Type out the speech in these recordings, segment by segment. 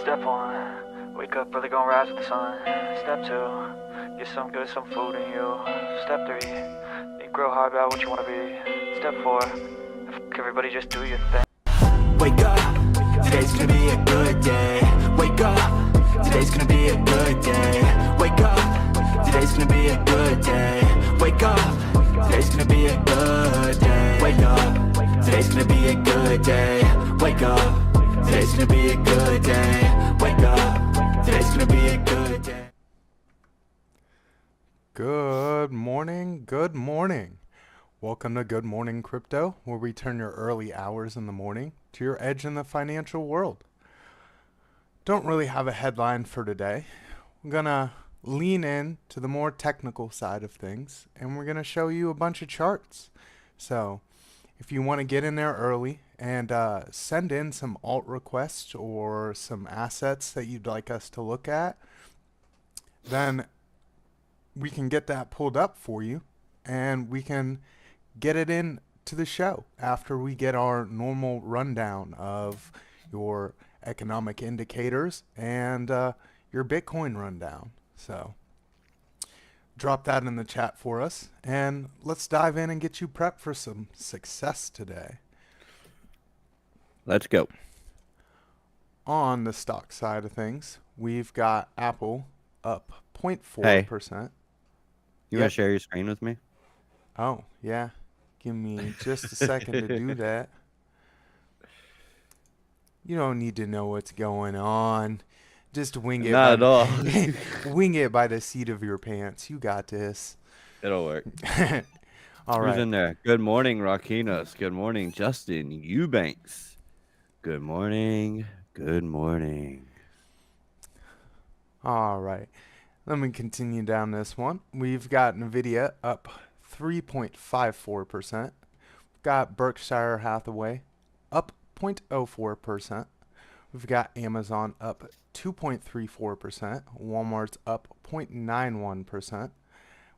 Step one, wake up early, gonna rise with the sun. Step two, get some good, some food in you. Step three, think real hard about what you wanna be. Step four, everybody just do your thing. Wake up, today's gonna be a good day. Wake up, today's gonna be a good day. Wake up, today's gonna be a good day. Wake up, today's gonna be a good day. Wake up, today's gonna be a good day. Wake up, today's gonna be a good day. Wake up, today's gonna be a good day. Good morning, good morning. Welcome to Good Morning Crypto, where we turn your early hours in the morning to your edge in the financial world. Don't really have a headline for today. I'm gonna lean in to the more technical side of things, and we're gonna show you a bunch of charts. So if you want to get in there early and send in some alt requests or some assets that you'd like us to look at, then we can get that pulled up for you, and we can get it in to the show after we get our normal rundown of your economic indicators and your Bitcoin rundown. So drop that in the chat for us, and let's dive in and get you prepped for some success today. Let's go. On the stock side of things, we've got Apple up 0.4%. You want to share your screen with me? Oh, yeah. Give me just a second to do that. You don't need to know what's going on. Just wing it. Not at all. Wing it by the seat of your pants. You got this. It'll work. All Who's right. in there? Good morning, Rakinas. Good morning, Justin Eubanks. Good morning. Good morning. All right. Let me continue down this one. We've got NVIDIA up 3.54%. We've got Berkshire Hathaway up 0.04%. We've got Amazon up 2.34%. Walmart's up 0.91%.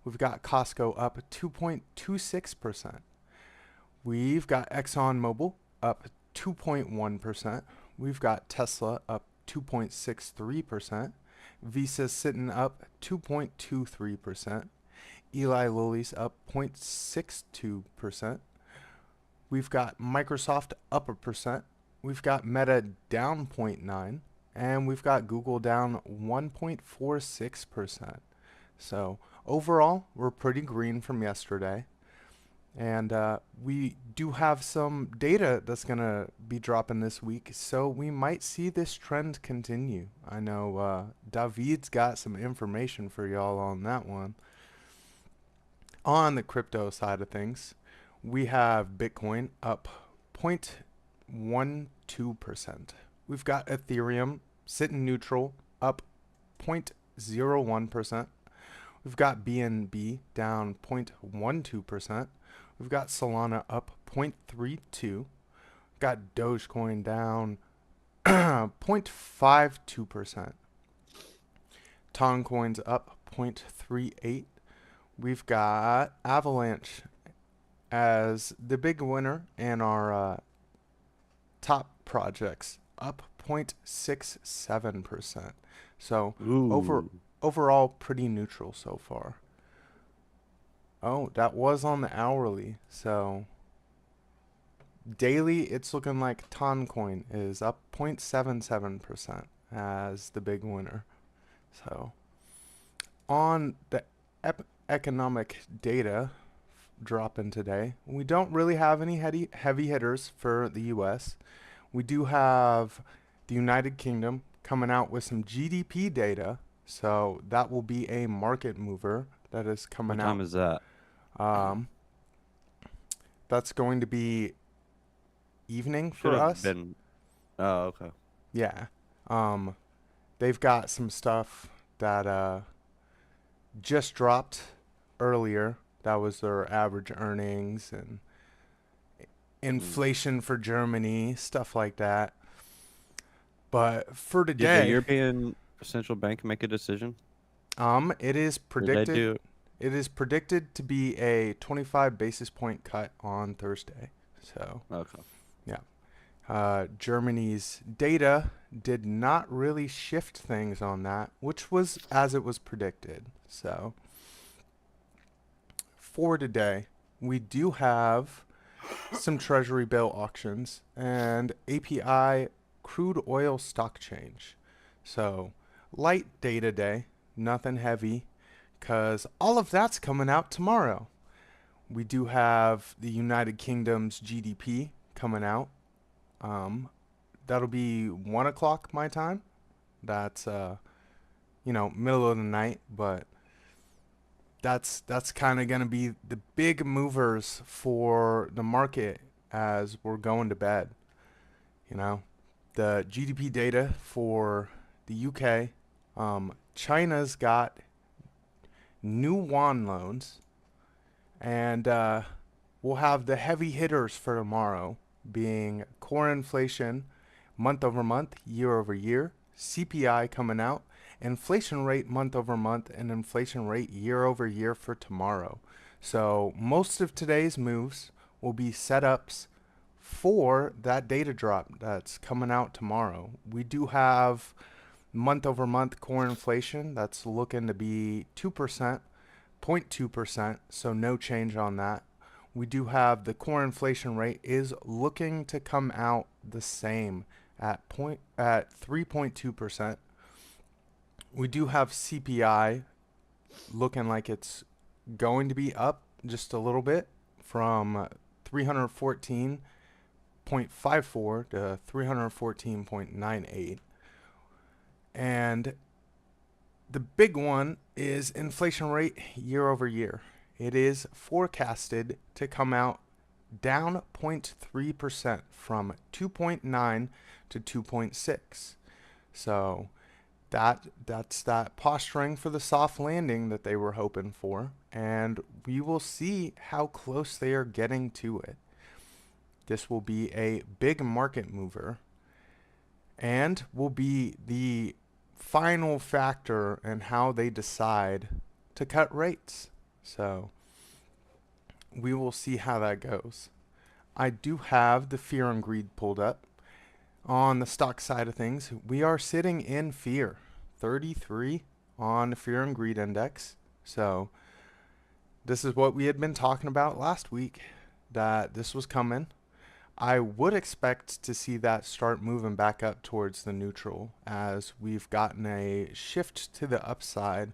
We've got Costco up 2.26%. We've got ExxonMobil up 2.1%. We've got Tesla up 2.63%. Visa sitting up 2.23%. Eli Lilly's up 0.62%. We've got Microsoft up 1%. We've got Meta down 0.9%. And we've got Google down 1.46%. So overall, we're pretty green from yesterday. And we do have some data that's going to be dropping this week, so we might see this trend continue. I know David's got some information for y'all on that one. On the crypto side of things, we have Bitcoin up 0.12%. We've got Ethereum sitting neutral, up 0.01%. We've got BNB down 0.12%. We've got Solana up 0.32. We've got Dogecoin down 0.52%. Toncoin's up 0.38. We've got Avalanche as the big winner, and our top projects up 0.67%. So overall pretty neutral so far. Oh, that was on the hourly. So daily, it's looking like Toncoin is up 0.77% as the big winner. So on the economic data dropping today, we don't really have any heavy hitters for the U.S. We do have the United Kingdom coming out with some GDP data. So that will be a market mover that is coming out. What time is that? That's going to be evening for us. Oh, okay. Yeah. They've got some stuff that just dropped earlier. That was their average earnings and inflation for Germany, stuff like that. But for today, did the European Central Bank make a decision? it is predicted. It is predicted to be a 25 basis point cut on Thursday. So, okay. Yeah. Germany's data did not really shift things on that, which was as it was predicted. So for today, we do have some treasury bill auctions and API crude oil stock change. So light data day, nothing heavy, because all of that's coming out tomorrow. We do have the United Kingdom's GDP coming out. That'll be 1 o'clock my time. That's middle of the night, but that's kind of going to be the big movers for the market as we're going to bed. The GDP data for the UK, China's got new yuan loans, and we'll have the heavy hitters for tomorrow being core inflation month over month, year over year, CPI coming out, inflation rate month over month, and inflation rate year over year for tomorrow. So most of today's moves will be setups for that data drop that's coming out tomorrow. We do have month over month core inflation that's looking to be 2%, 0.2%, so no change on that. We do have the core inflation rate is looking to come out the same at 3.2%. We do have CPI looking like it's going to be up just a little bit from 314.54 to 314.98. And the big one is inflation rate year over year. It is forecasted to come out down 0.3% from 2.9 to 2.6. So that's that posturing for the soft landing that they were hoping for, and we will see how close they are getting to it. This will be a big market mover and will be the final factor in how they decide to cut rates. So we will see how that goes. I do have the fear and greed pulled up. On the stock side of things, we are sitting in fear, 33 on the fear and greed index. So this is what we had been talking about last week, that this was coming. I would expect to see that start moving back up towards the neutral as we've gotten a shift to the upside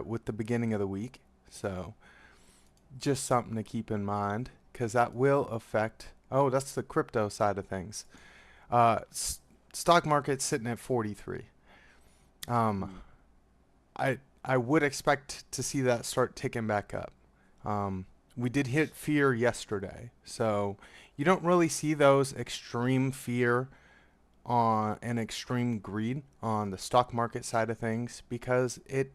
with the beginning of the week. So just something to keep in mind, because that will affect. Oh, that's the crypto side of things. Stock market sitting at 43. I would expect to see that start ticking back up. We did hit fear yesterday, so you don't really see those extreme fear and extreme greed on the stock market side of things because it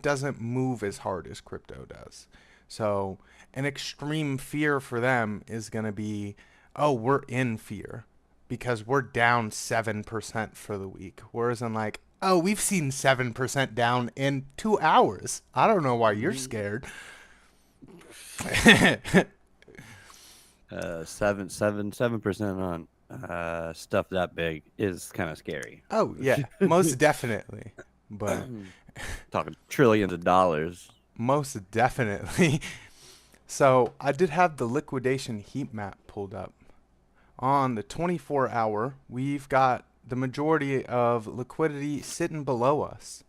doesn't move as hard as crypto does. So an extreme fear for them is going to be, oh, we're in fear because we're down 7% for the week. Whereas in like, oh, we've seen 7% down in 2 hours. I don't know why you're scared. 7% on stuff that big is kind of scary. Oh yeah, most definitely. But talking trillions of dollars. Most definitely. So I did have the liquidation heat map pulled up. On the 24-hour, we've got the majority of liquidity sitting below us.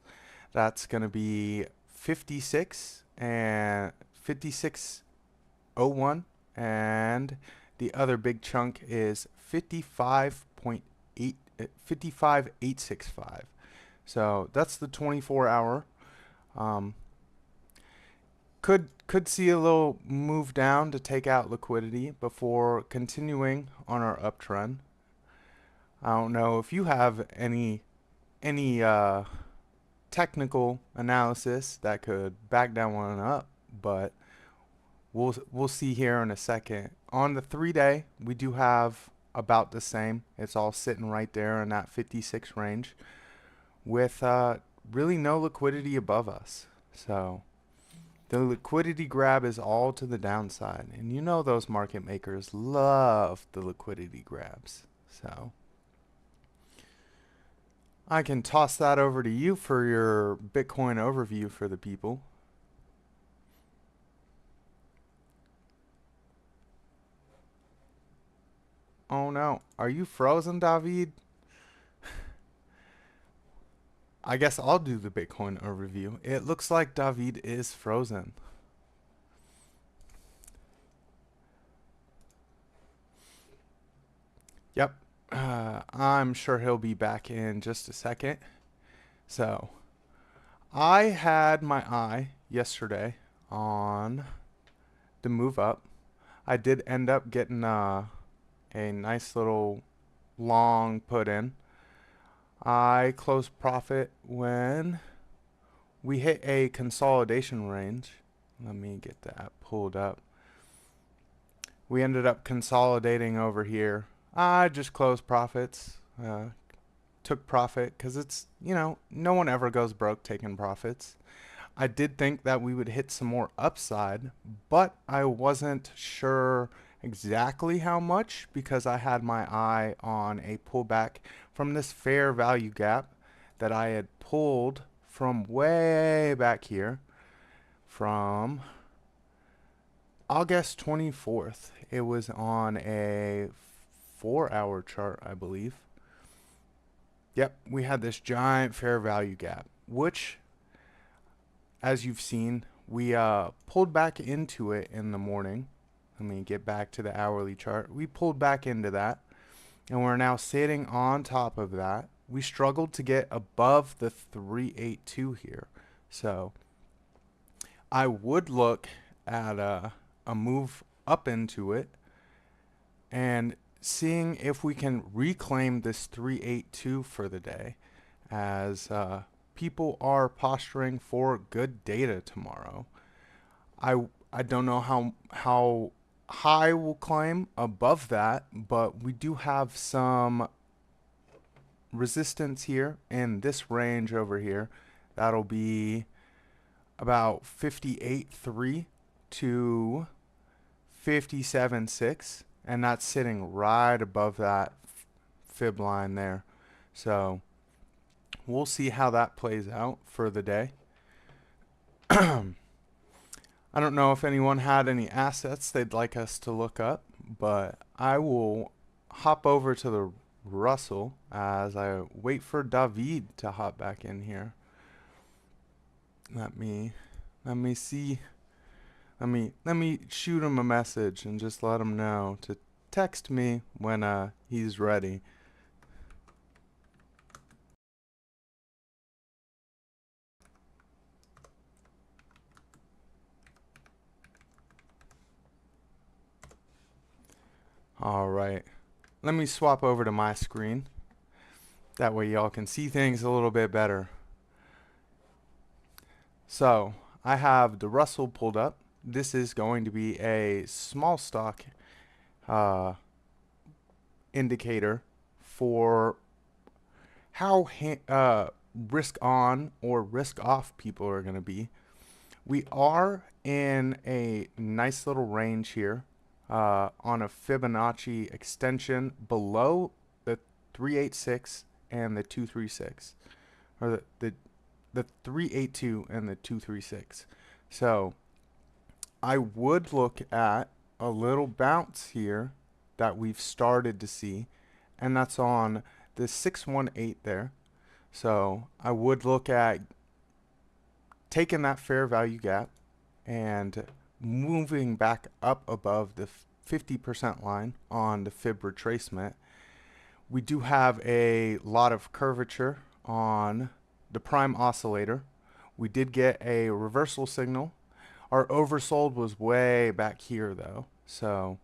That's going to be 56 and 56.01, and the other big chunk is 55.865. So that's the 24-hour. Could see a little move down to take out liquidity before continuing on our uptrend. I don't know if you have any technical analysis that could back that one up, but we'll see here in a second. On the 3-day, we do have about the same. It's all sitting right there in that 56 range with really no liquidity above us. So The liquidity grab is all to the downside. And you know those market makers love the liquidity grabs. So I can toss that over to you for your Bitcoin overview for the people. Oh no, are you frozen, David? I guess I'll do the Bitcoin overview. It looks like David is frozen. Yep. I'm sure he'll be back in just a second. So, I had my eye yesterday on the move up. I did end up getting a nice little long put in. I closed profit when we hit a consolidation range. Let me get that pulled up. We ended up consolidating over here. I just closed profits, took profit because it's, no one ever goes broke taking profits. I did think that we would hit some more upside, but I wasn't sure exactly how much because I had my eye on a pullback from this fair value gap that I had pulled from way back here from August 24th. It was on a 4-hour chart, I believe. Yep, we had this giant fair value gap, which, as you've seen, we pulled back into it in the morning. Let me get back to the hourly chart. We pulled back into that, and we're now sitting on top of that. We struggled to get above the 382 here. So I would look at a move up into it and seeing if we can reclaim this 382 for the day, as people are posturing for good data tomorrow. I don't know how high we'll climb above that, but we do have some resistance here in this range over here. That'll be about 58.3 to 57.6, and that's sitting right above that fib line there. So we'll see how that plays out for the day. I don't know if anyone had any assets they'd like us to look up, but I will hop over to the Russell as I wait for David to hop back in here. Let me see. Let me shoot him a message and just let him know to text me when he's ready. All right. Let me swap over to my screen. That way y'all can see things a little bit better. So I have the Russell pulled up. This is going to be a small stock indicator for how risk on or risk off people are going to be. We are in a nice little range here on a Fibonacci extension below the 386 and the 236, or the 382 and the 236. So I would look at a little bounce here that we've started to see, and that's on the 618 there. So I would look at taking that fair value gap and moving back up above the 50% line on the fib retracement. We do have a lot of curvature on the prime oscillator. We did get a reversal signal. Our oversold was way back here though, so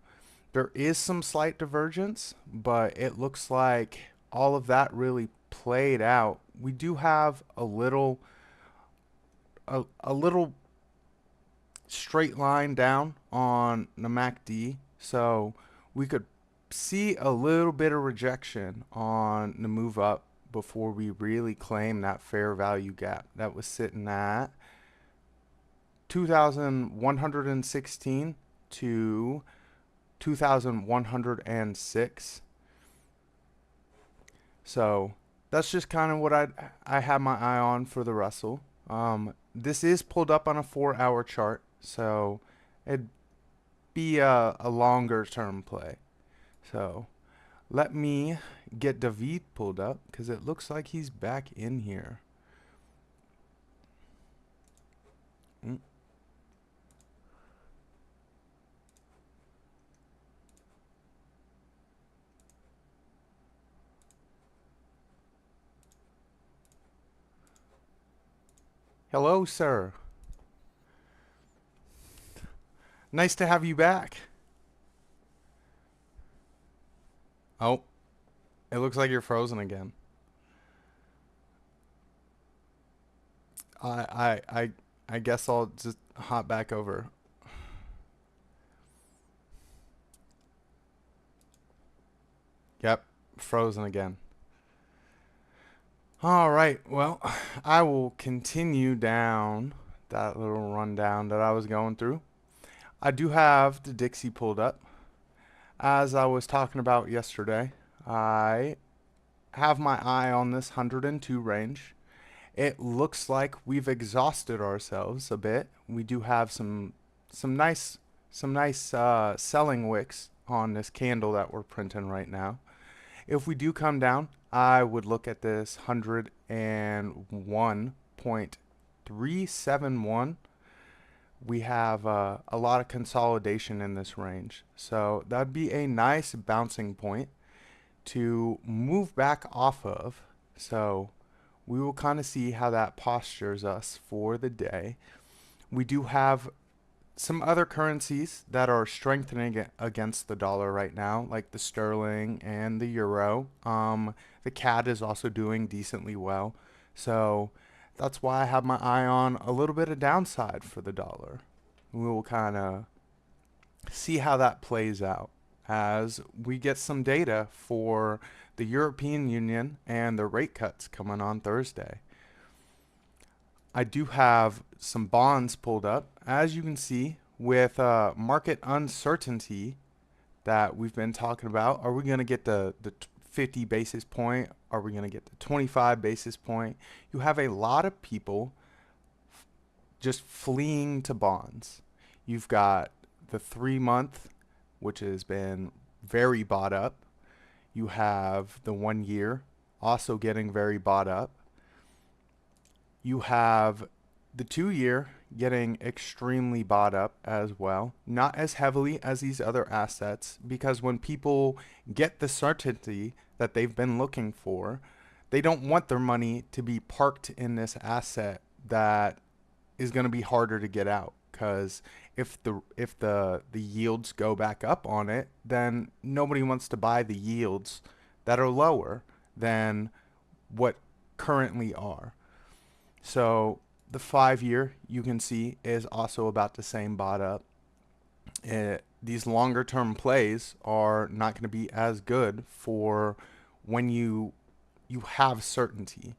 there is some slight divergence, but it looks like all of that really played out. We do have a little straight line down on the MACD, so we could see a little bit of rejection on the move up before we really claim that fair value gap that was sitting at 2,116 to 2,106. So that's just kind of what I have my eye on for the Russell. This is pulled up on a 4-hour chart, so it'd be a longer term play. So let me get David pulled up because it looks like he's back in here. Hello, sir. Nice to have you back. Oh, it looks like you're frozen again. I guess I'll just hop back over. Yep, frozen again. All right, well, I will continue down that little rundown that I was going through. I do have the Dixie pulled up. As I was talking about yesterday, I have my eye on this 102 range. It looks like we've exhausted ourselves a bit. We do have some nice selling wicks on this candle that we're printing right now. If we do come down, I would look at this 101.371. We have a lot of consolidation in this range. So that'd be a nice bouncing point to move back off of. So we will kind of see how that postures us for the day. We do have some other currencies that are strengthening against the dollar right now, like the sterling and the euro. The CAD is also doing decently well. So that's why I have my eye on a little bit of downside for the dollar. We will kind of see how that plays out as we get some data for the European Union and the rate cuts coming on Thursday. I do have some bonds pulled up. As you can see, with market uncertainty that we've been talking about, are we going to get the 50 basis point? Are we going to get the 25 basis point? You have a lot of people just fleeing to bonds. You've got the 3-month, which has been very bought up. You have the 1 year also getting very bought up. You have the 2 year getting extremely bought up as well. Not as heavily as these other assets, because when people get the certainty that they've been looking for, they don't want their money to be parked in this asset that is going to be harder to get out. Because if the yields go back up on it, then nobody wants to buy the yields that are lower than what currently are. So the 5 year, you can see, is also about the same bought up. These longer term plays are not going to be as good for when you have certainty.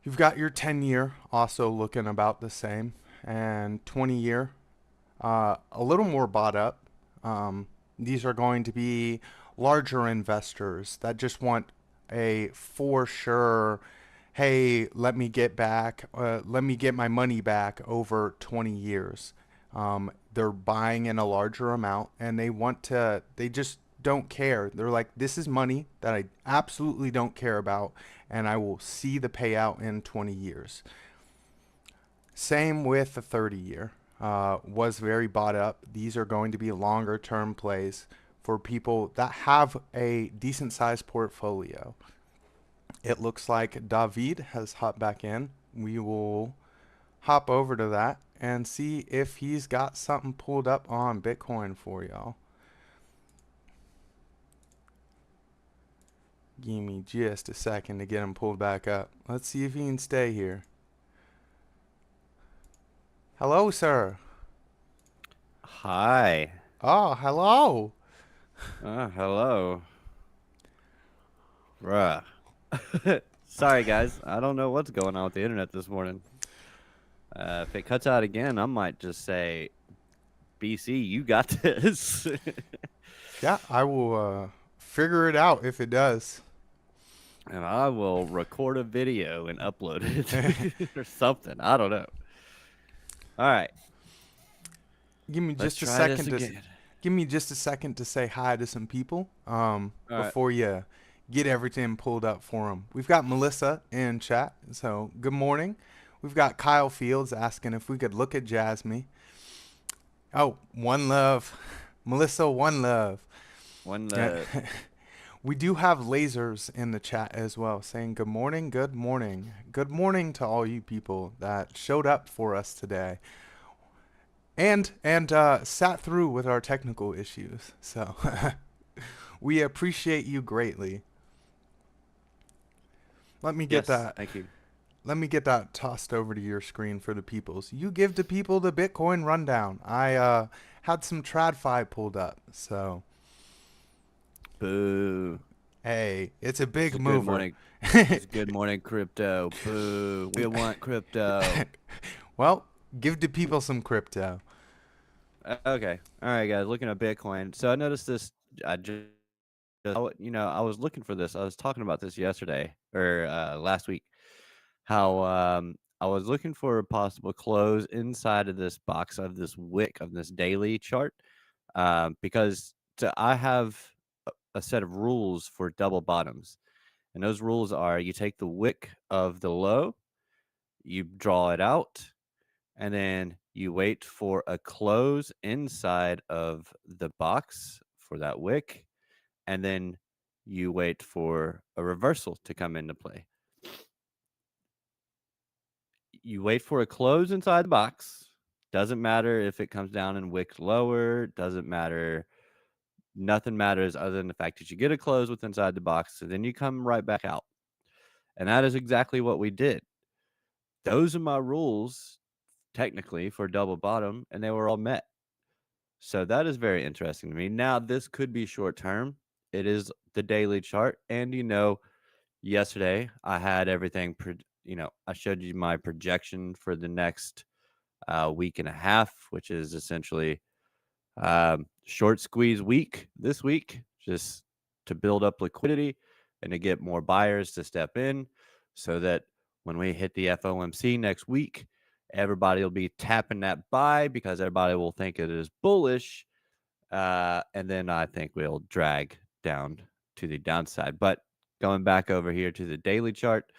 You've got your 10 year also looking about the same, and 20 year a little more bought up. These are going to be larger investors that just want a for sure, hey, let me get my money back over 20 years. They're buying in a larger amount, and they just don't care. They're like, this is money that I absolutely don't care about, and I will see the payout in 20 years. Same with the 30 year. Was very bought up. These are going to be longer term plays for people that have a decent sized portfolio. It looks like David has hopped back in. We will hop over to that and see if he's got something pulled up on Bitcoin for y'all. Give me just a second to get him pulled back up. Let's see if he can stay here. Hello, sir. Hi. Oh, hello. Hello. Bruh. Sorry, guys. I don't know what's going on with the internet this morning. If it cuts out again, I might just say, BC, you got this. Yeah, I will figure it out if it does. And I will record a video and upload it or something. I don't know. All right. Give me Let's just a try this second to again. give me just a second to say hi to some people. All right. Before you get everything pulled up for them. We've got Melissa in chat, so good morning. We've got Kyle Fields asking if we could look at Jasmine. Oh, one love, Melissa, one love. One Yeah. love. We do have lasers in the chat as well saying good morning, good morning. Good morning to all you people that showed up for us today. And sat through with our technical issues. So we appreciate you greatly. Let me get Yes. that. Thank you. Let me get that tossed over to your screen for the peoples. You give the people the Bitcoin rundown. I had some TradFi pulled up, so Boo. hey, it's a big It's a mover. good morning. It's a good morning, crypto. Boo. We want crypto. Well, give the people some crypto. Okay. All right, guys. Looking at Bitcoin. So I noticed this. I I was looking for this. I was talking about this yesterday or last week. How I was looking for a possible close inside of this box of this wick of this daily chart, because I have a set of rules for double bottoms, and those rules are: you take the wick of the low, you draw it out, and then you wait for a close inside of the box for that wick, and then you wait for a reversal to come into play. You wait for a close inside the box. Doesn't matter if it comes down and wick lower. Doesn't matter. Nothing matters other than the fact that you get a close with inside the box, and then you come right back out. And that is exactly what we did. Those are my rules, technically, for double bottom, and they were all met. So that is very interesting to me. Now, this could be short term. It is the daily chart. And, yesterday I had everything, I showed you my projection for the next week and a half, which is essentially short squeeze week this week, just to build up liquidity and to get more buyers to step in so that when we hit the FOMC next week, everybody will be tapping that buy because everybody will think it is bullish. And then I think we'll drag down to the downside. But going back over here to the daily chart,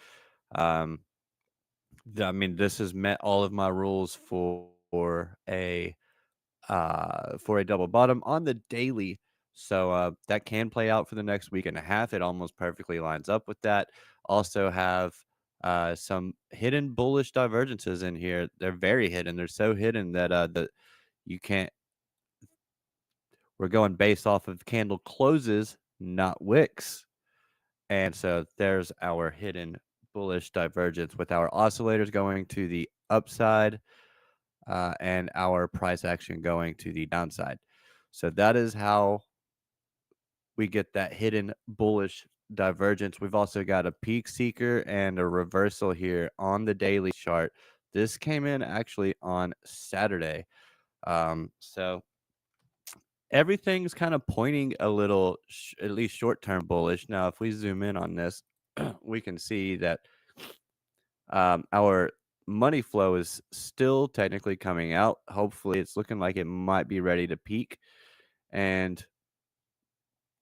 this has met all of my rules for a double bottom on the daily. So that can play out for the next week and a half. It almost perfectly lines up with that. Also have some hidden bullish divergences in here. They're very hidden. They're so hidden that you can't. We're going based off of candle closes, not wicks. And so there's our hidden bullish divergence with our oscillators going to the upside and our price action going to the downside. So that is how we get that hidden bullish divergence. We've also got a peak seeker and a reversal here on the daily chart. This came in actually on Saturday. So everything's kind of pointing a little, at least short-term bullish. Now, if we zoom in on this, we can see that our money flow is still technically coming out. Hopefully, it's looking like it might be ready to peak, and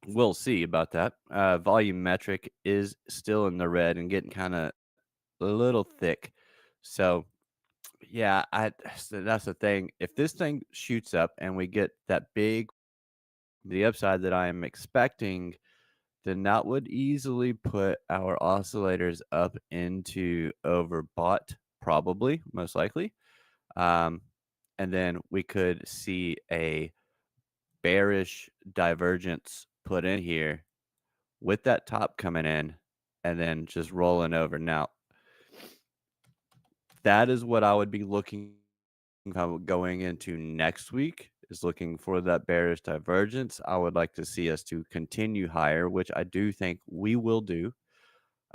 we'll see about that. Volume metric is still in the red and getting kind of a little thick. So, yeah, that's the thing. If this thing shoots up and we get the upside that I am expecting, then that would easily put our oscillators up into overbought, probably, most likely. And then we could see a bearish divergence put in here with that top coming in and then just rolling over. Now, that is what I would be looking going into next week, is looking for that bearish divergence. I would like to see us to continue higher, which I do think we will do.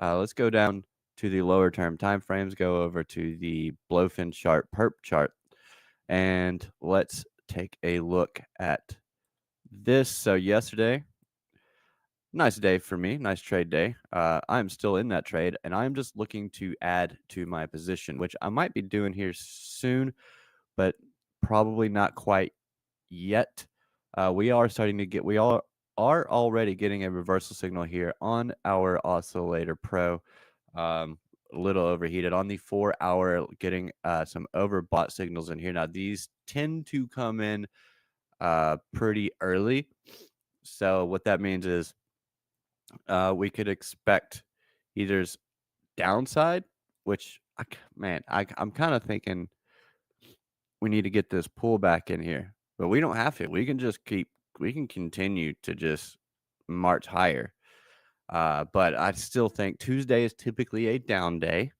Let's go down to the lower term time frames, go over to the Blowfin chart, perp chart, and let's take a look at this. So yesterday, nice day for me, nice trade day. I'm still in that trade, and I'm just looking to add to my position, which I might be doing here soon, but probably not quite yet. We are already getting a reversal signal here on our Oscillator Pro. A little overheated on the 4 hour, getting some overbought signals in here. Now these tend to come in pretty early, so what that means is we could expect either downside, which I'm kind of thinking we need to get this pullback in here, but we don't have to. We can continue to just march higher. But I still think Tuesday is typically a down day.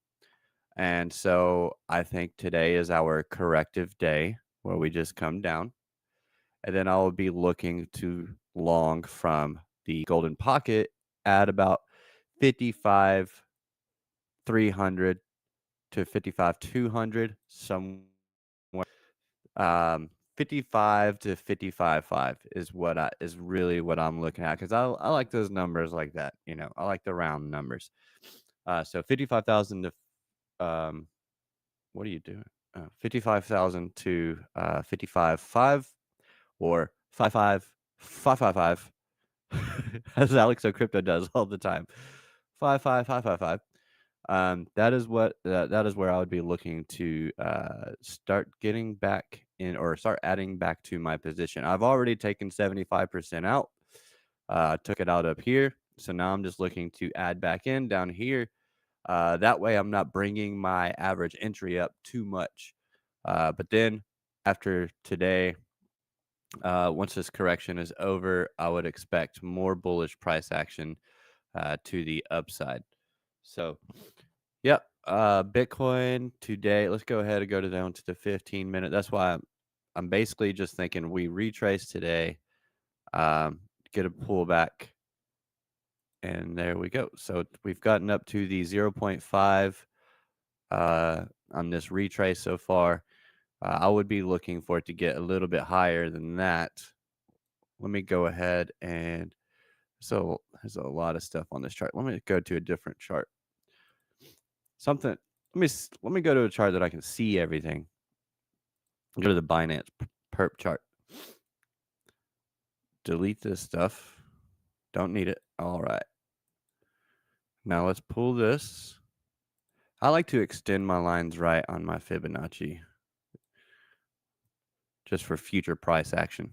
And so I think today is our corrective day where we just come down. And then I will be looking to long from the golden pocket at about 55,300 to 55,200, somewhere 55 to 55.5 is really what I'm looking at, because I like those numbers like that. I like the round numbers. So 55,000 to what are you doing? 55,000 to 55.5 or 55,555, as Alex Crypto does all the time. 55,555. That is where I would be looking to start getting back in, or start adding back to my position. I've already taken 75% out. Took it out up here, so now I'm just looking to add back in down here. That way I'm not bringing my average entry up too much. But then after today, once this correction is over, I would expect more bullish price action to the upside. So, yep. Bitcoin today. Let's go ahead and go down to the 15-minute. That's why I'm basically just thinking we retrace today, get a pullback, and there we go. So we've gotten up to the 0.5 on this retrace so far. I would be looking for it to get a little bit higher than that. Let me go ahead and there's a lot of stuff on this chart. Let me go to a different chart. Let me go to a chart that I can see everything. Go to the Binance perp chart. Delete this stuff. Don't need it. All right. Now let's pull this. I like to extend my lines right on my Fibonacci, just for future price action.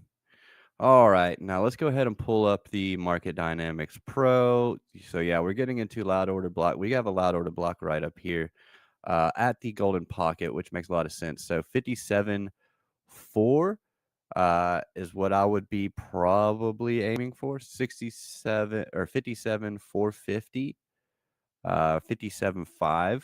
All right, now let's go ahead and pull up the Market Dynamics Pro. So yeah, we're getting into loud order block. We have a loud order block right up here at the golden pocket, which makes a lot of sense. So 57.4 is what I would be probably aiming for. 67 or 57.450, 57.5,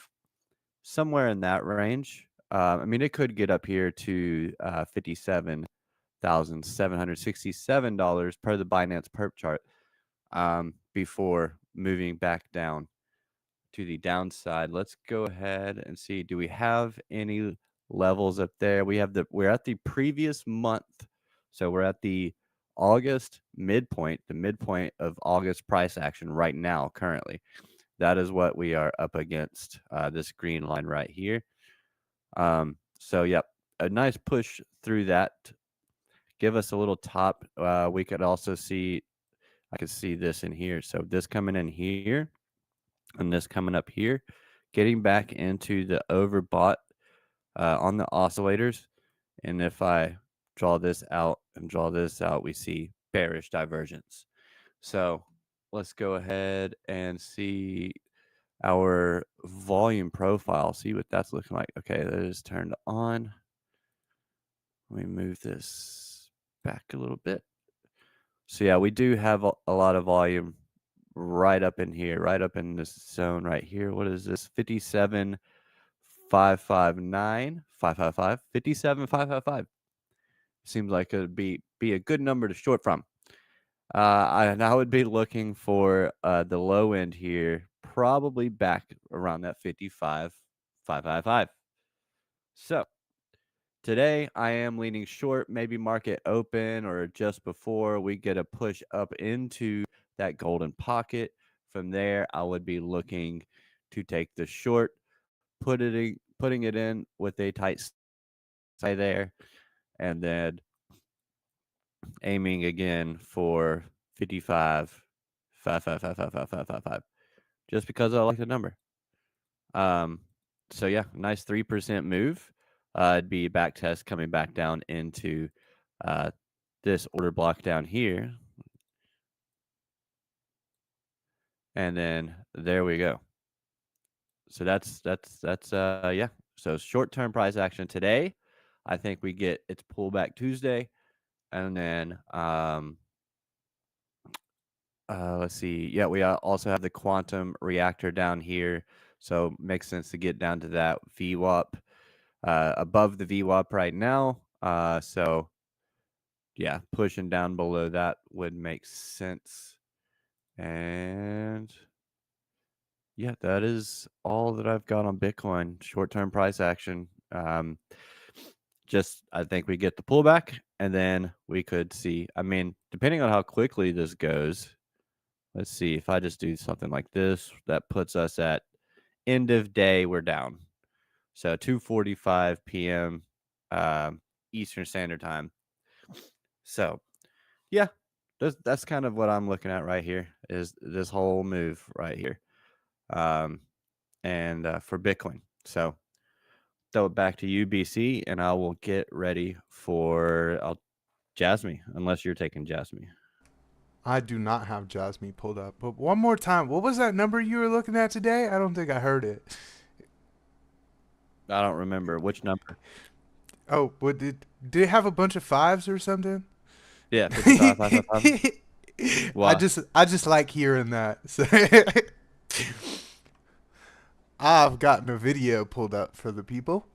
somewhere in that range. I mean, it could get up here to $57,767 per the Binance perp chart before moving back down to the downside. Let's go ahead and see, do we have any levels up there? We're at the previous month, so we're at the August midpoint, the midpoint of August price action right now currently. That is what we are up against, this green line right here. So yep, a nice push through that. Give us a little top. We could also see, I could see this in here. So this coming in here and this coming up here, getting back into the overbought on the oscillators. And if I draw this out and draw this out, we see bearish divergence. So let's go ahead and see our volume profile, see what that's looking like. Okay, that is turned on. Let me move this back a little bit. So yeah, we do have a lot of volume right up in here, right up in this zone right here. What is this? 57,559, 555, 57,555. Seems like it would be a good number to short from. I would be looking for the low end here, probably back around that 55,555. So today I am leaning short, maybe market open or just before we get a push up into that golden pocket. From there, I would be looking to take the short, putting it in with a tight stay there, and then aiming again for 55, 5555555, just because I like the number. So yeah, nice 3% move. It'd be back test coming back down into this order block down here. And then there we go. So that's yeah. So short-term price action today. I think we get its pullback Tuesday. And then let's see. Yeah, we also have the quantum reactor down here. So makes sense to get down to that VWAP above the VWAP right now. So yeah, pushing down below that would make sense. And yeah, that is all that I've got on Bitcoin. Short-term price action. Just I think we get the pullback, and then we could see. I mean, depending on how quickly this goes, let's see. If I just do something like this, that puts us at end of day. We're down. So 2:45 p.m. Eastern Standard Time. So yeah, that's kind of what I'm looking at right here. Is this whole move right here. And for Bitcoin. So throw it back to you, BC, and I will get ready for Jasmine, unless you're taking Jasmine. I do not have Jasmine pulled up. But one more time, what was that number you were looking at today? I don't think I heard it. I don't remember which number. Oh, what did it have a bunch of fives or something? Yeah, 55, 555. Wow. I just like hearing that. So I've gotten a video pulled up for the people.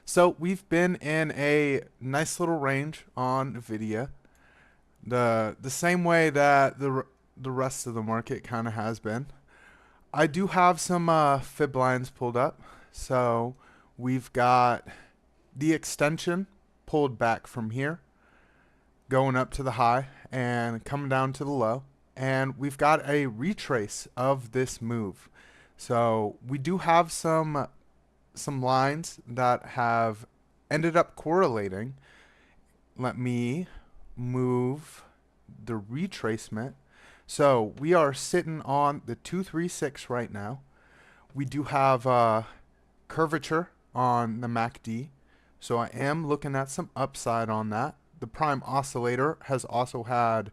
So we've been in a nice little range on Nvidia. The same way that the rest of the market kind of has been. I do have some fib lines pulled up. So we've got the extension pulled back from here, going up to the high and coming down to the low. And we've got a retrace of this move. So we do have some lines that have ended up correlating. Let me move the retracement. So we are sitting on the 236 right now. We do have curvature on the MACD. So I am looking at some upside on that. The prime oscillator has also had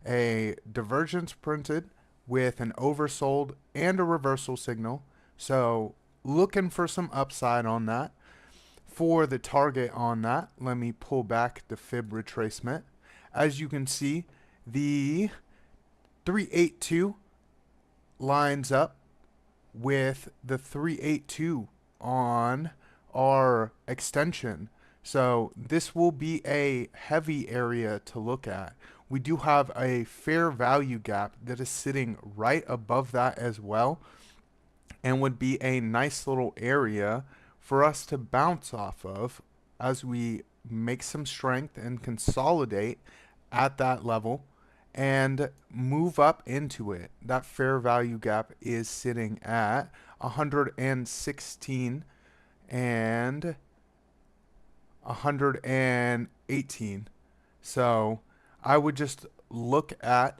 a divergence printed with an oversold and a reversal signal. So looking for some upside on that. For the target on that, let me pull back the fib retracement. As you can see, the 382 lines up with the 382 on our extension. So this will be a heavy area to look at. We do have a fair value gap that is sitting right above that as well, and would be a nice little area for us to bounce off of as we make some strength and consolidate at that level and move up into it. That fair value gap is sitting at 116 and 118. So I would just look at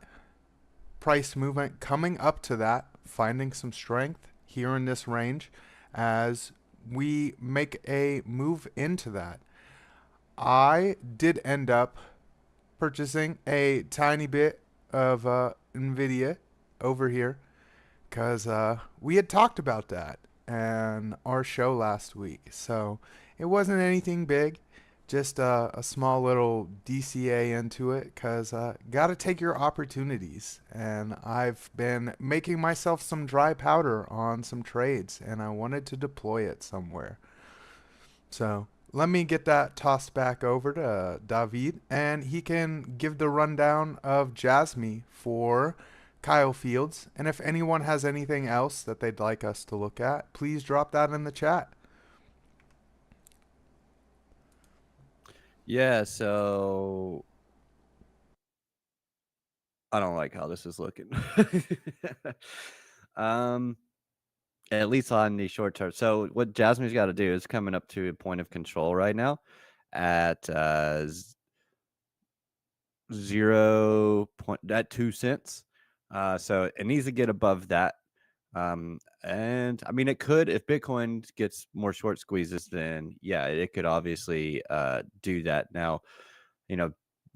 price movement coming up to that, finding some strength here in this range as we make a move into that. I did end up purchasing a tiny bit of Nvidia over here because we had talked about that in our show last week. So it wasn't anything big, just a small little DCA into it because got to take your opportunities. And I've been making myself some dry powder on some trades, and I wanted to deploy it somewhere. So let me get that tossed back over to David, and he can give the rundown of Jasmine for Kyle Fields. And if anyone has anything else that they'd like us to look at, please drop that in the chat. Yeah, so I don't like how this is looking. um, at least on the short term. So what Jasmine's got to do is coming up to a point of control right now at 0.2 cents. So it needs to get above that. And I mean, it could, if Bitcoin gets more short squeezes, then yeah, it could obviously do that. Now,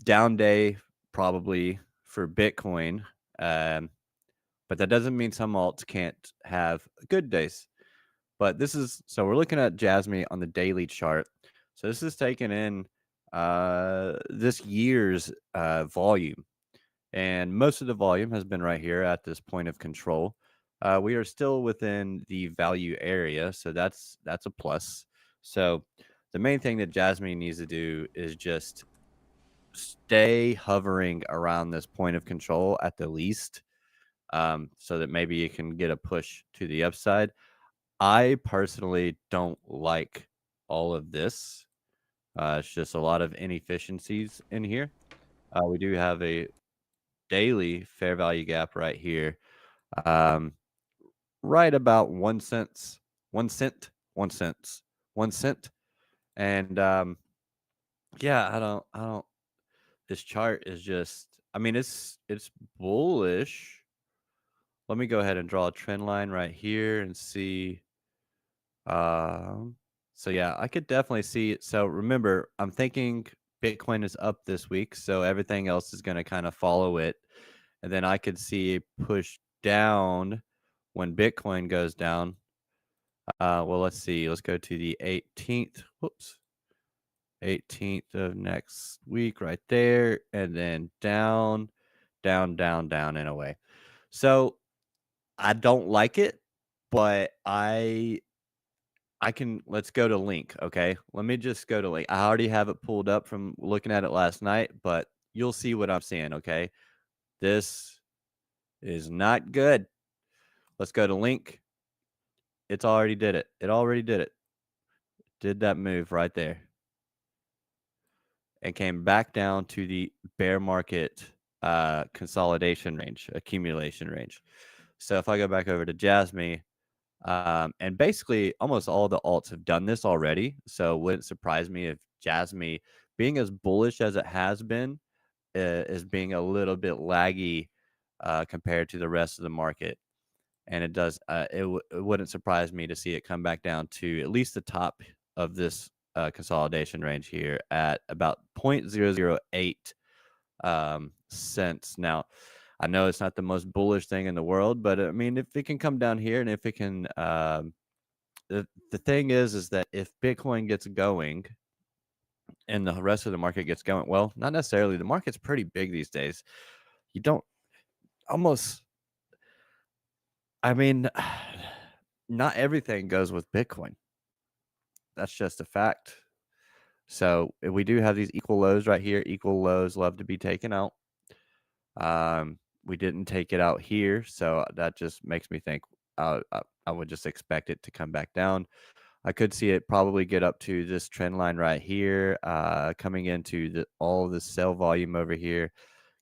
down day probably for Bitcoin, but that doesn't mean some alts can't have good days. But so we're looking at Jasmine on the daily chart. So this is taking in this year's volume, and most of the volume has been right here at this point of control. We are still within the value area, so that's a plus. So the main thing that Jasmine needs to do is just stay hovering around this point of control at the least, so that maybe you can get a push to the upside. I personally don't like all of this. It's just a lot of inefficiencies in here. We do have a daily fair value gap right here, right about 1 cent, 1 cent, 1 cent, 1 cent, and yeah, I don't. This chart is just, I mean, it's bullish. Let me go ahead and draw a trend line right here and see. So yeah, I could definitely see it. So remember, I'm thinking Bitcoin is up this week, so everything else is going to kind of follow it. And then I could see a push down when Bitcoin goes down. Well, let's see. Let's go to the 18th. Whoops. 18th of next week right there, and then down, down, down, down in a way. So I don't like it, but let's go to link. Okay. Let me just go to link. I already have it pulled up from looking at it last night, but you'll see what I'm saying. Okay. This is not good. Let's go to link. It already did it. Did that move right there. And came back down to the bear market consolidation range, accumulation range. So if I go back over to Jasmine, and basically almost all the alts have done this already. So it wouldn't surprise me if Jasmine, being as bullish as it has been, is being a little bit laggy compared to the rest of the market. And it does. It wouldn't surprise me to see it come back down to at least the top of this consolidation range here at about 0.008 cents. Now, I know it's not the most bullish thing in the world, but I mean, if it can come down here, and if it can, the thing is that if Bitcoin gets going and the rest of the market gets going, well, not necessarily. The market's pretty big these days. You don't almost. I mean, not everything goes with Bitcoin. That's just a fact. So we do have these equal lows right here. Equal lows love to be taken out. We didn't take it out here, so that just makes me think I would just expect it to come back down. I could see it probably get up to this trend line right here, coming into all the sell volume over here,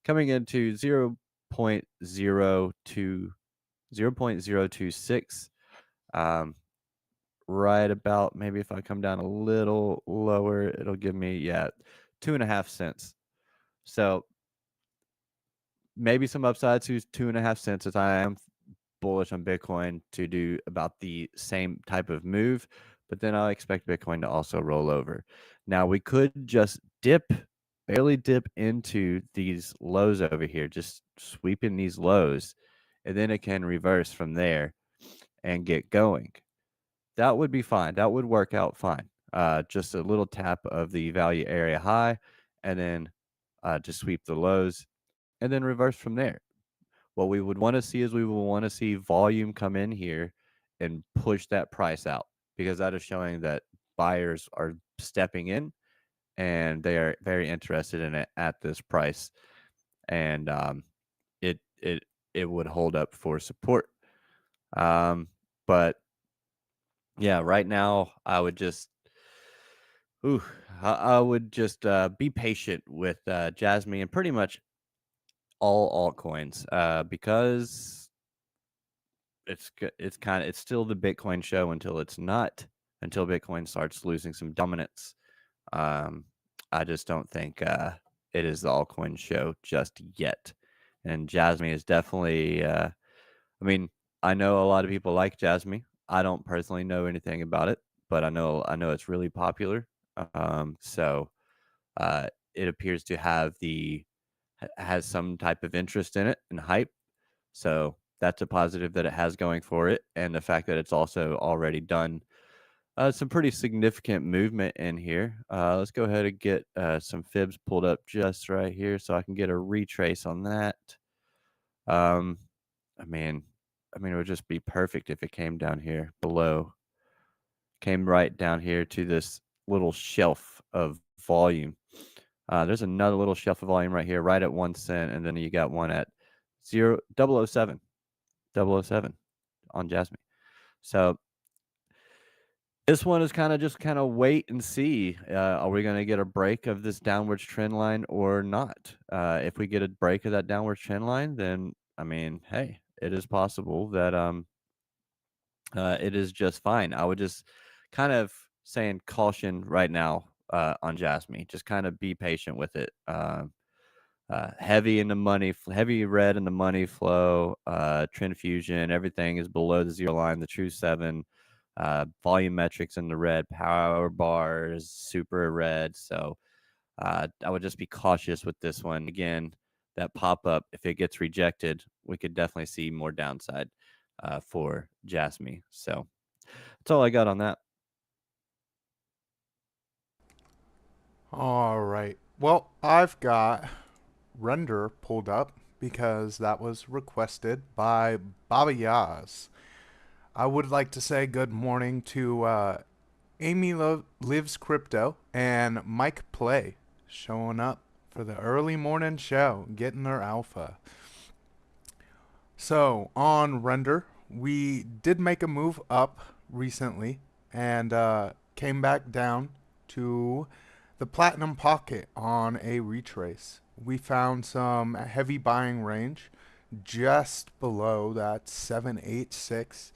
coming into 0.026. Right about, maybe if I come down a little lower, it'll give me 2.5 cents. So maybe some upside to 2.5 cents, as I am bullish on Bitcoin to do about the same type of move, but then I expect Bitcoin to also roll over. Now we could just barely dip into these lows over here, just sweeping these lows, and then it can reverse from there and get going. That would be fine. That would work out fine. Just a little tap of the value area high, and then just sweep the lows, and then reverse from there. What we would want to see is we would want to see volume come in here and push that price out, because that is showing that buyers are stepping in and they are very interested in it at this price. And it it would hold up for support. But yeah, right now I would just ooh, I would just be patient with Jasmine and pretty much all altcoins because it's still the Bitcoin show until it's not, until Bitcoin starts losing some dominance. Um, I just don't think it is the altcoin show just yet. And Jasmine is definitely. I mean, I know a lot of people like Jasmine. I don't personally know anything about it, but I know it's really popular. So it appears to has some type of interest in it and hype. So that's a positive that it has going for it, and the fact that it's also already done some pretty significant movement in here. Let's go ahead and get some fibs pulled up just right here so I can get a retrace on that. Um, I mean, it would just be perfect if it came down here below, came right down here to this little shelf of volume. There's another little shelf of volume right here, right at 1 cent, and then you got one at 007 on Jasmine. So this one is kind of wait and see. Are we going to get a break of this downwards trend line or not? If we get a break of that downwards trend line, then I mean, hey, it is possible that it is just fine. I would just kind of saying caution right now on Jasmine. Just kind of be patient with it. Heavy in the money, heavy red in the money flow. Trend fusion, everything is below the zero line. The true 7. Volume metrics in the red, power bars super red. So I would just be cautious with this one. Again, that pop up, if it gets rejected, we could definitely see more downside for Jasmine. So that's all I got on that. All right. Well, I've got Render pulled up because that was requested by Baba Yaz. I would like to say good morning to Amy Lives Crypto and Mike Play showing up for the early morning show, getting their alpha. So on Render, we did make a move up recently and came back down to the Platinum Pocket on a retrace. We found some heavy buying range just below that 786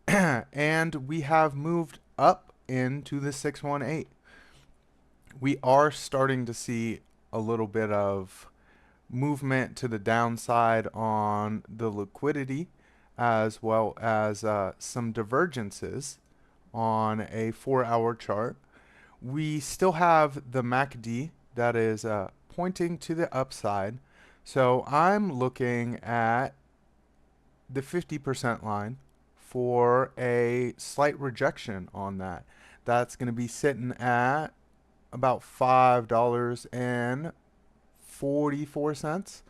and we have moved up into the 618. We are starting to see a little bit of movement to the downside on the liquidity as well as some divergences on a 4-hour chart. We still have the MACD that is pointing to the upside. So I'm looking at the 50% line for a slight rejection on that. That's going to be sitting at about $5.44,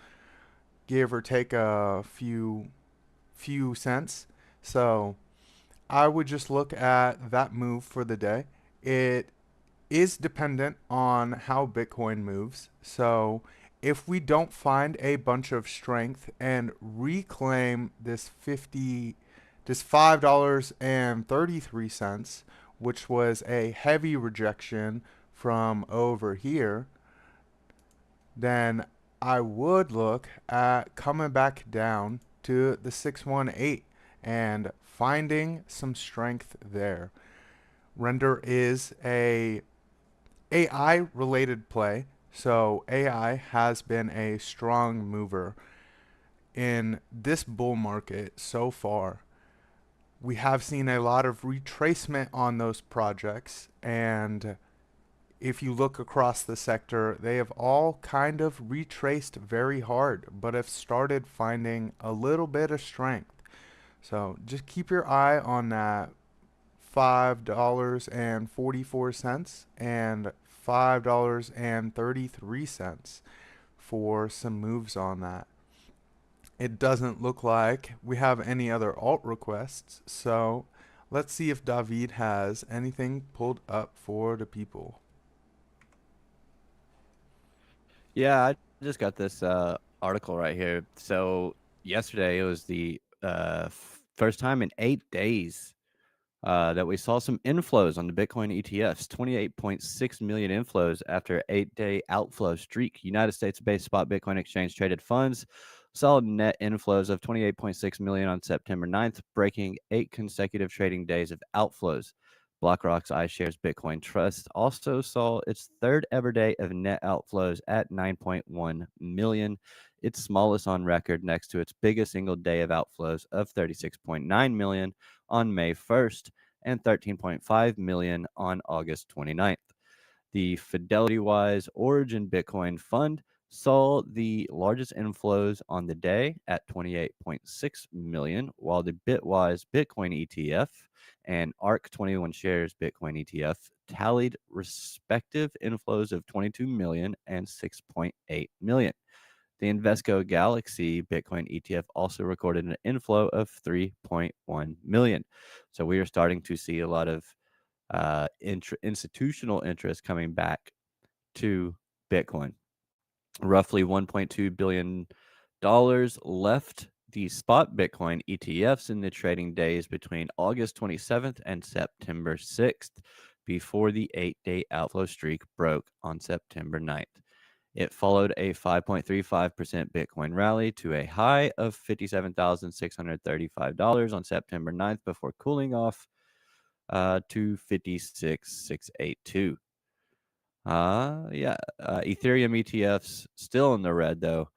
give or take a few cents. So I would just look at that move for the day. It is dependent on how Bitcoin moves. So if we don't find a bunch of strength and reclaim this $5.33, which was a heavy rejection from over here, then I would look at coming back down to the 618 and finding some strength there. Render is a AI related play, so AI has been a strong mover in this bull market so far. We have seen a lot of retracement on those projects, and if you look across the sector, they have all kind of retraced very hard, but have started finding a little bit of strength. So just keep your eye on that $5.44 and $5.33 for some moves on that. It doesn't look like we have any other alt requests, so let's see if David has anything pulled up for the people. Yeah, I just got this article right here. So yesterday it was the first time in 8 days that we saw some inflows on the Bitcoin ETFs, 28.6 million inflows after an 8-day outflow streak. United States-based spot Bitcoin exchange traded funds saw net inflows of 28.6 million on September 9th, breaking 8 consecutive trading days of outflows. BlackRock's iShares Bitcoin Trust also saw its third ever day of net outflows at 9.1 million, its smallest on record, next to its biggest single day of outflows of 36.9 million on May 1st and 13.5 million on August 29th. The FidelityWise Origin Bitcoin Fund saw the largest inflows on the day at 28.6 million, while the Bitwise Bitcoin ETF and ARK 21 Shares Bitcoin ETF tallied respective inflows of 22 million and 6.8 million. The Invesco Galaxy Bitcoin ETF also recorded an inflow of 3.1 million. So we are starting to see a lot of institutional interest coming back to Bitcoin. Roughly $1.2 billion left the spot Bitcoin ETFs in the trading days between August 27th and September 6th, before the 8-day outflow streak broke on September 9th. It followed a 5.35% Bitcoin rally to a high of $57,635 on September 9th before cooling off to 56,682. Ethereum ETFs still in the red though.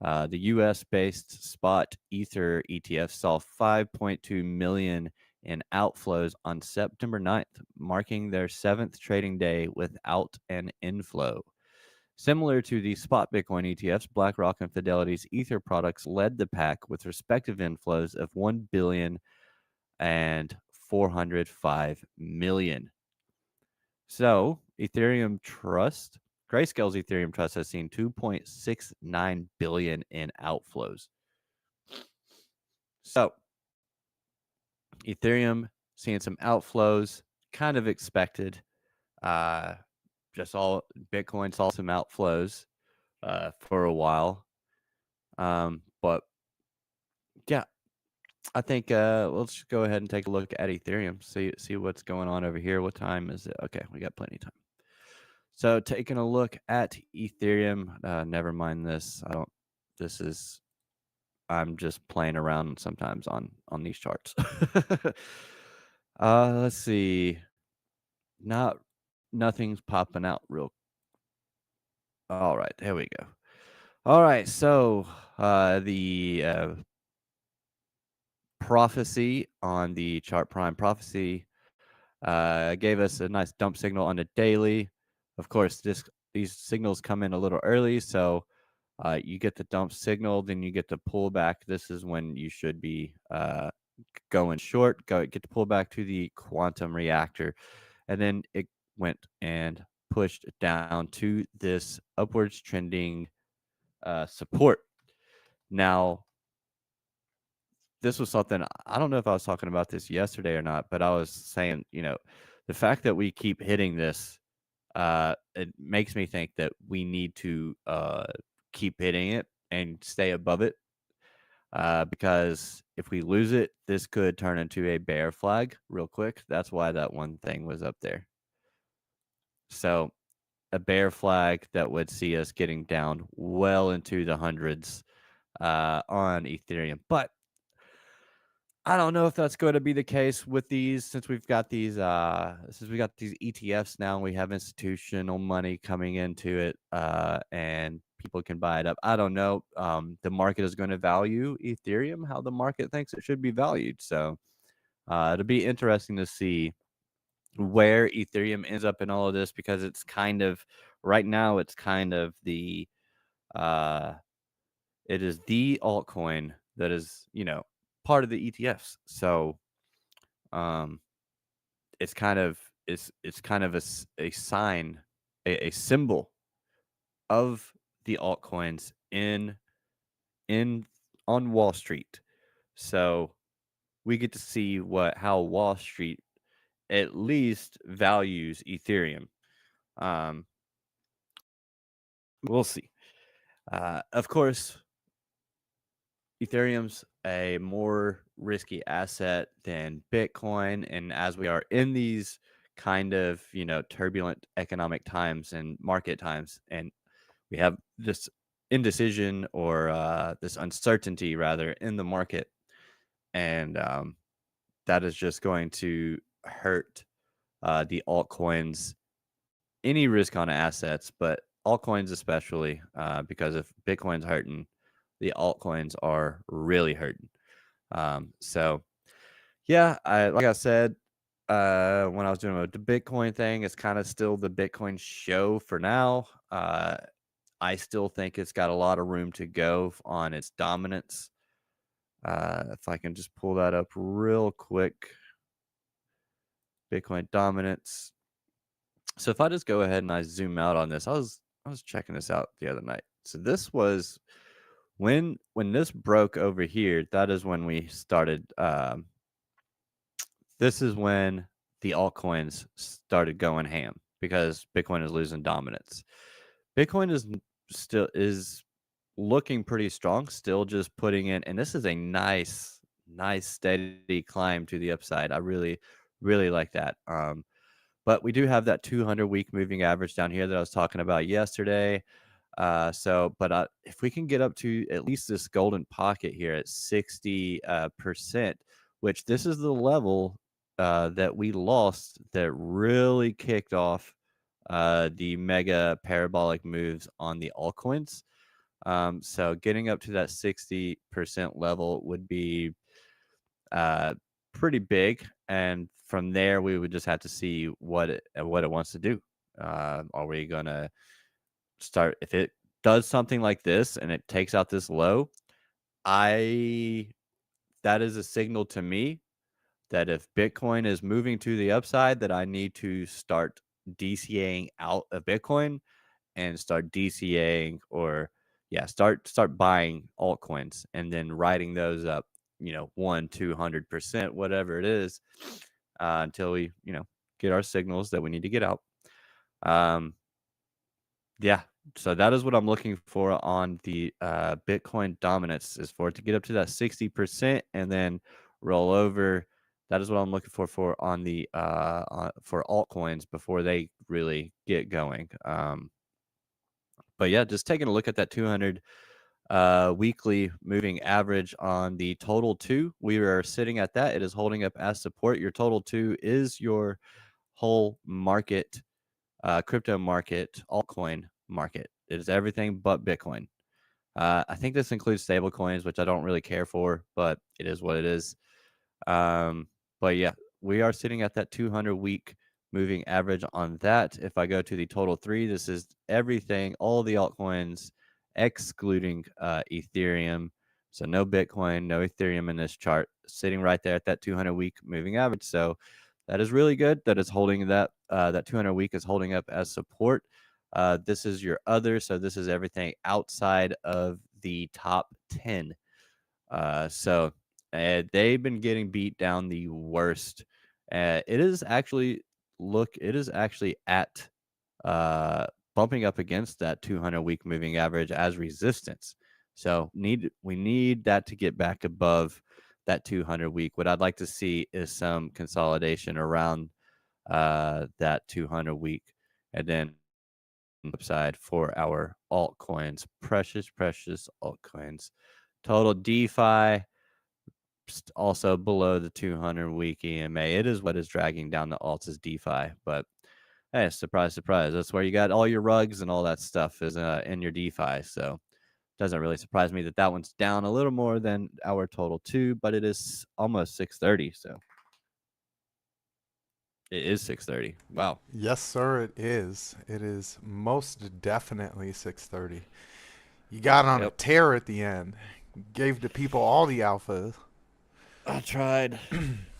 The US-based spot Ether ETF saw 5.2 million in outflows on September 9th, marking their 7th trading day without an inflow. Similar to the spot Bitcoin ETFs, BlackRock and Fidelity's Ether products led the pack with respective inflows of 1 billion and 405 million. So, Ethereum Trust, Grayscale's Ethereum Trust has seen 2.69 billion in outflows. So, Ethereum seeing some outflows, kind of expected. Just all Bitcoin saw some outflows for a while. But yeah, I think let's just go ahead and take a look at Ethereum, see what's going on over here. What time is it? Okay, we got plenty of time. So taking a look at Ethereum, never mind this. I'm just playing around sometimes on these charts. Let's see. Nothing's popping out real. All right, there we go. All right, so the prophecy on the chart Prime Prophecy gave us a nice dump signal on the daily. Of course, these signals come in a little early, so you get the dump signal, then you get the pullback. This is when you should be going short. Get the pullback to the quantum reactor, and then it went and pushed down to this upwards trending support. Now, this was something, I don't know if I was talking about this yesterday or not, but I was saying, the fact that we keep hitting this, it makes me think that we need to keep hitting it and stay above it. Because if we lose it, this could turn into a bear flag real quick. That's why that one thing was up there. So a bear flag that would see us getting down well into the hundreds on Ethereum. But I don't know if that's going to be the case with these, since we've got these ETFs now, and we have institutional money coming into it, and people can buy it up. I don't know. The market is going to value Ethereum how the market thinks it should be valued. So it'll be interesting to see where Ethereum ends up in all of this, because it's kind of right now, it's kind of the it is the altcoin that is, part of the ETFs. So it's kind of a sign, a symbol of the altcoins in on Wall Street. So we get to see how Wall Street at least values Ethereum. We'll see. Of course, Ethereum's a more risky asset than Bitcoin. And as we are in these kind of, turbulent economic times and market times, and we have this indecision or this uncertainty rather in the market, and that is just going to hurt the altcoins, any risk on assets, but altcoins especially, because if Bitcoin's hurting, the altcoins are really hurting. So yeah, like I said, when I was doing the Bitcoin thing, it's kind of still the Bitcoin show for now. I still think it's got a lot of room to go on its dominance. If I can just pull that up real quick, Bitcoin dominance. So if I just go ahead and I zoom out on this, I was checking this out the other night. So this was when this broke over here. That is when we started. This is when the altcoins started going ham because Bitcoin is losing dominance. Bitcoin is looking pretty strong, still just putting in, and this is a nice steady climb to the upside. I really like that. But we do have that 200-week moving average down here that I was talking about yesterday. But if we can get up to at least this golden pocket here at 60%, which this is the level that we lost that really kicked off the mega parabolic moves on the altcoins. So getting up to that 60% level would be pretty big, and from there we would just have to see what it wants to do. Are we gonna start, if it does something like this and it takes out this low, that is a signal to me that if Bitcoin is moving to the upside, that I need to start DCAing out of Bitcoin and start DCAing, or start buying altcoins and then riding those up, 100-200%, whatever it is, until we, get our signals that we need to get out. So that is what I'm looking for on the Bitcoin dominance, is for it to get up to that 60% and then roll over. That is what I'm looking for on the for altcoins before they really get going. But yeah, just taking a look at that 200 weekly moving average on the total 2, we are sitting at that. It is holding up as support. Your total 2 is your whole market, crypto market, altcoin market. It is everything but Bitcoin. I think this includes stable coins, which I don't really care for, but it is what it is. But yeah, we are sitting at that 200-week moving average on that. If I go to the total 3, this is everything, all the altcoins, excluding Ethereum. So no Bitcoin, no Ethereum in this chart, sitting right there at that 200-week moving average. So that is really good. That is holding that 200-week is holding up as support. This is your other. So this is everything outside of the top 10. So they've been getting beat down the worst. It is actually at bumping up against that 200-week moving average as resistance. So we need that to get back above that 200-week. What I'd like to see is some consolidation around that 200-week, and then upside for our altcoins, precious altcoins. Total DeFi also below the 200-week EMA. It is what is dragging down the alts is DeFi, but hey, surprise, that's where you got all your rugs and all that stuff is in your DeFi. So it doesn't really surprise me that one's down a little more than our total 2, but it is almost 630. So it is 630. Wow. Yes, sir, it is. It is most definitely 630. You got on a tear at the end. Gave the people all the alphas. I tried.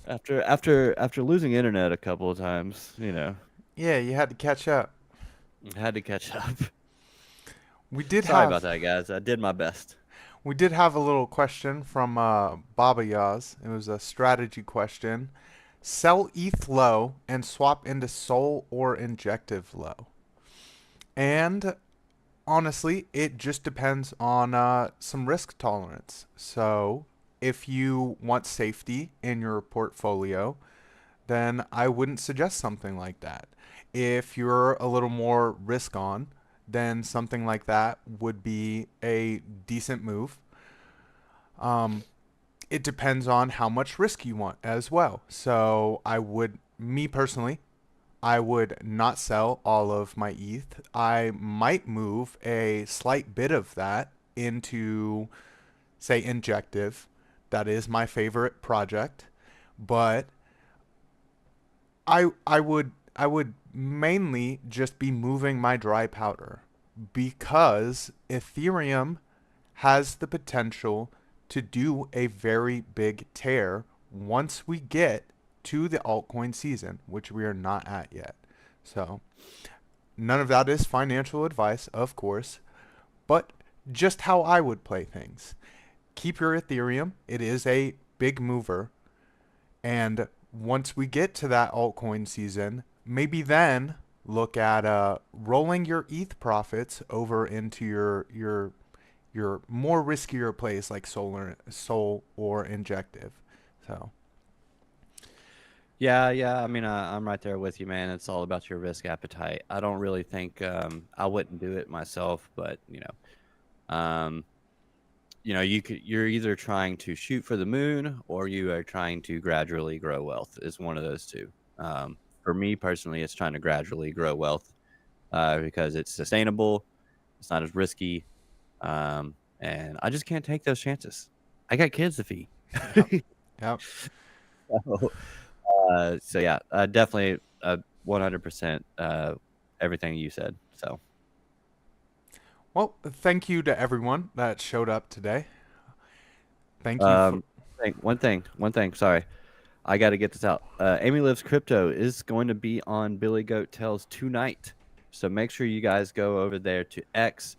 after losing internet a couple of times, Yeah, you had to catch up. Had to catch up. Sorry about that, guys. I did my best. We did have a little question from Baba Yaz. It was a strategy question. Sell ETH low and swap into Sol or Injective low. And honestly, it just depends on some risk tolerance. So if you want safety in your portfolio, then I wouldn't suggest something like that. If you're a little more risk on, then something like that would be a decent move. Um, it depends on how much risk you want as well. So me personally, I would not sell all of my ETH. I might move a slight bit of that into, say, Injective. That is my favorite project, but I would mainly just be moving my dry powder because Ethereum has the potential to do a very big tear once we get to the altcoin season, which we are not at yet. So, none of that is financial advice, of course, but just how I would play things. Keep your Ethereum. It is a big mover. And once we get to that altcoin season, maybe then look at rolling your ETH profits over into your more riskier plays like Sol or Injective. So Yeah. I mean, I'm right there with you, man. It's all about your risk appetite. I don't really think I wouldn't do it myself, but um, you're either trying to shoot for the moon or you are trying to gradually grow wealth. It's one of those two. For me personally, it's trying to gradually grow wealth because it's sustainable, it's not as risky, and I just can't take those chances. I got kids to feed. yep. So, so yeah, definitely 100% everything you said. So Well, thank you to everyone that showed up today. Thank you. For, one thing. Sorry, I got to get this out. Amy Lives Crypto is going to be on Billy Goat Tales tonight, so make sure you guys go over there to X,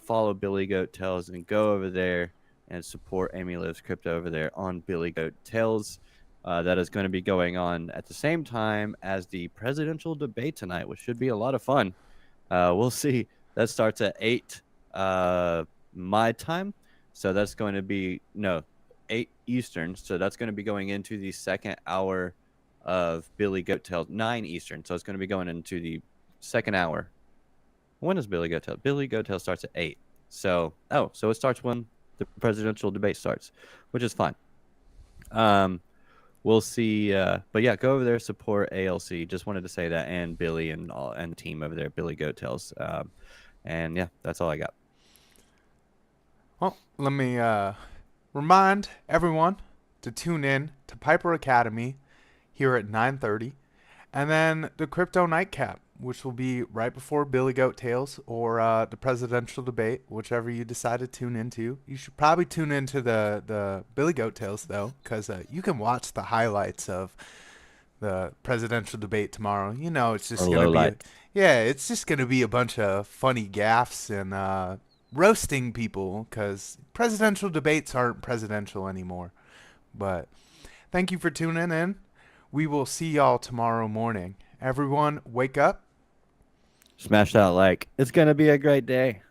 follow Billy Goat Tales, and go over there and support Amy Lives Crypto over there on Billy Goat Tales. That is going to be going on at the same time as the presidential debate tonight, which should be a lot of fun. We'll see. That starts at 8 my time. So that's going to be 8 Eastern. So that's going to be going into the second hour of Billy Goat Tales, 9 Eastern. So it's going to be going into the second hour. When does Billy Goat Tales? Billy Goat Tales starts at 8. So it starts when the presidential debate starts, which is fine. We'll see. But yeah, go over there, support ALC. Just wanted to say that, and Billy and the team over there, Billy Goat Tales. And yeah, that's all I got. Well, let me remind everyone to tune in to Piper Academy here at 9:30, and then the Crypto Nightcap, which will be right before Billy Goat Tales or the presidential debate, whichever you decide to tune into. You should probably tune into the Billy Goat Tales though, because you can watch the highlights of the presidential debate tomorrow. It's just it's just gonna be a bunch of funny gaffes and roasting people because presidential debates aren't presidential anymore. But thank you for tuning in. We will see y'all tomorrow morning. Everyone, wake up. Smash that like. It's going to be a great day.